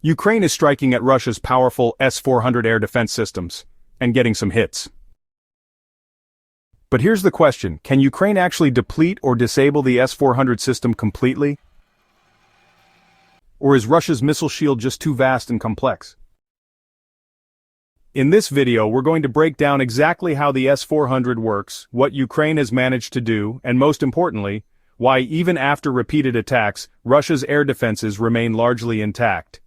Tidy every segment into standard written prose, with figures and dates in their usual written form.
Ukraine is striking at Russia's powerful S-400 air defense systems, and getting some hits. But here's the question, can Ukraine actually deplete or disable the S-400 system completely? Or is Russia's missile shield just too vast and complex? In this video, we're going to break down exactly how the S-400 works, what Ukraine has managed to do, and most importantly, why even after repeated attacks, Russia's air defenses remain largely intact.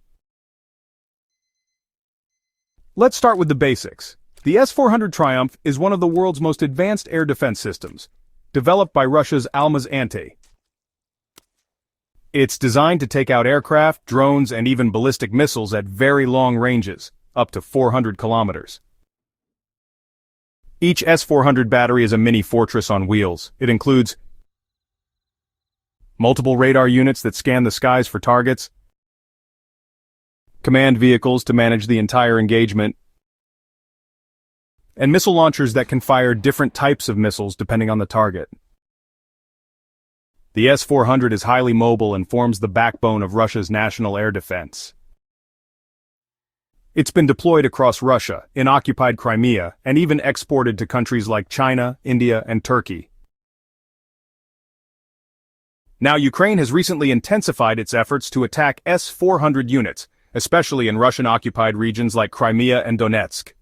Let's start with the basics. The S-400 Triumph is one of the world's most advanced air defense systems, developed by Russia's Almaz-Antey. It's designed to take out aircraft, drones, and even ballistic missiles at very long ranges, up to 400 kilometers. Each S-400 battery is a mini fortress on wheels. It includes multiple radar units that scan the skies for targets, command vehicles to manage the entire engagement, and missile launchers that can fire different types of missiles depending on the target. The S-400 is highly mobile and forms the backbone of Russia's national air defense. It's been deployed across Russia, in occupied Crimea, and even exported to countries like China, India, and Turkey. Now, Ukraine has recently intensified its efforts to attack S-400 units, especially in Russian-occupied regions like Crimea and Donetsk.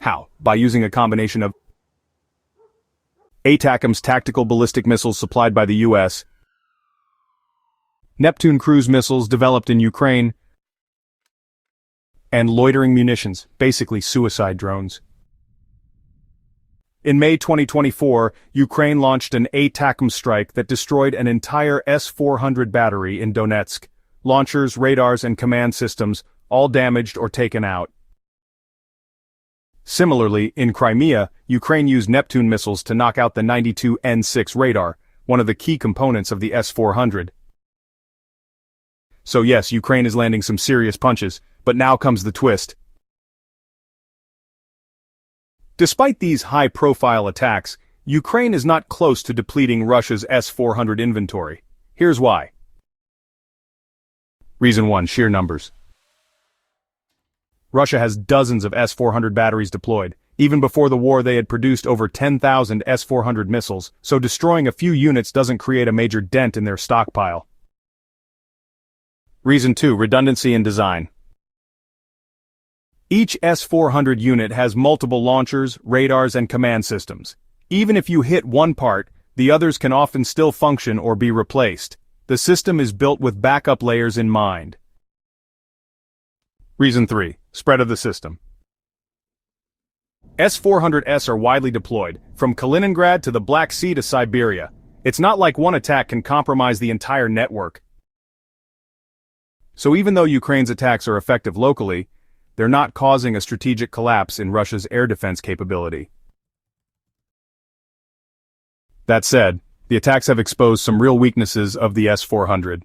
How? By using a combination of ATACMS tactical ballistic missiles supplied by the US, Neptune cruise missiles developed in Ukraine, and loitering munitions, basically suicide drones. In May 2024, Ukraine launched an ATACMS strike that destroyed an entire S-400 battery in Donetsk. Launchers, radars, and command systems, all damaged or taken out. Similarly, in Crimea, Ukraine used Neptune missiles to knock out the 92 N6 radar, one of the key components of the S-400. So yes, Ukraine is landing some serious punches, but now comes the twist. Despite these high-profile attacks, Ukraine is not close to depleting Russia's S-400 inventory. Here's why. Reason 1, sheer numbers. Russia has dozens of S-400 batteries deployed. Even before the war they had produced over 10,000 S-400 missiles, so destroying a few units doesn't create a major dent in their stockpile. Reason 2, redundancy in design. Each S-400 unit has multiple launchers, radars, and command systems. Even if you hit one part, the others can often still function or be replaced. The system is built with backup layers in mind. Reason 3, spread of the system. S-400s are widely deployed, from Kaliningrad to the Black Sea to Siberia. It's not like one attack can compromise the entire network. So even though Ukraine's attacks are effective locally, they're not causing a strategic collapse in Russia's air defense capability. That said, the attacks have exposed some real weaknesses of the S-400.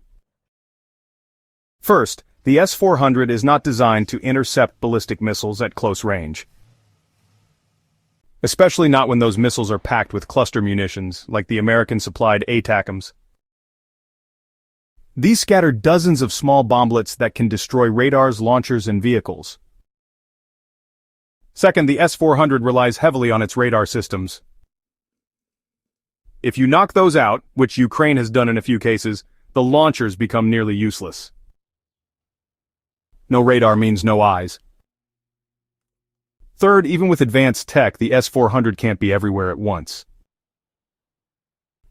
First, the S-400 is not designed to intercept ballistic missiles at close range. Especially not when those missiles are packed with cluster munitions, like the American-supplied ATACMS. These scatter dozens of small bomblets that can destroy radars, launchers, and vehicles. Second, the S-400 relies heavily on its radar systems. If you knock those out, which Ukraine has done in a few cases, the launchers become nearly useless. No radar means no eyes. Third, even with advanced tech, the S-400 can't be everywhere at once.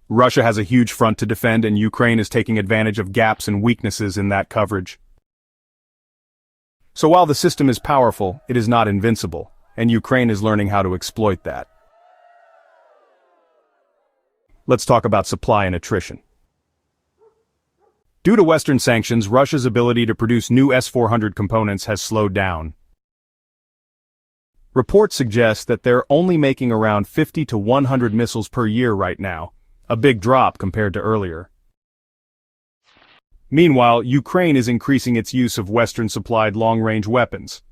Russia has a huge front to defend, and Ukraine is taking advantage of gaps and weaknesses in that coverage. So while the system is powerful, it is not invincible, and Ukraine is learning how to exploit that. Let's talk about supply and attrition. Due to Western sanctions, Russia's ability to produce new S-400 components has slowed down. Reports suggest that they're only making around 50 to 100 missiles per year right now, a big drop compared to earlier. Meanwhile, Ukraine is increasing its use of Western-supplied long-range weapons.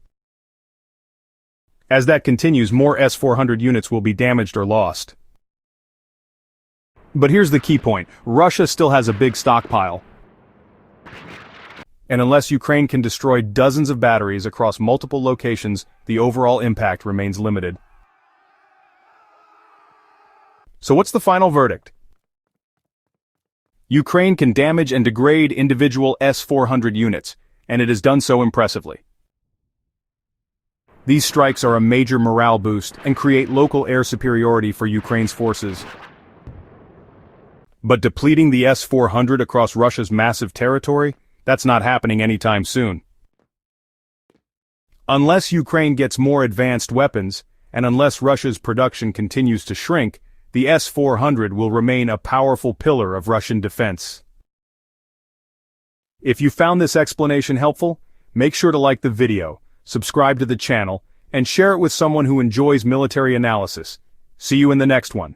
As that continues, more S-400 units will be damaged or lost. But here's the key point. Russia still has a big stockpile. And unless Ukraine can destroy dozens of batteries across multiple locations, the overall impact remains limited. So what's the final verdict? Ukraine can damage and degrade individual S-400 units, and it has done so impressively. These strikes are a major morale boost and create local air superiority for Ukraine's forces. But depleting the S-400 across Russia's massive territory? That's not happening anytime soon. Unless Ukraine gets more advanced weapons, and unless Russia's production continues to shrink, the S-400 will remain a powerful pillar of Russian defense. If you found this explanation helpful, make sure to like the video, subscribe to the channel, and share it with someone who enjoys military analysis. See you in the next one.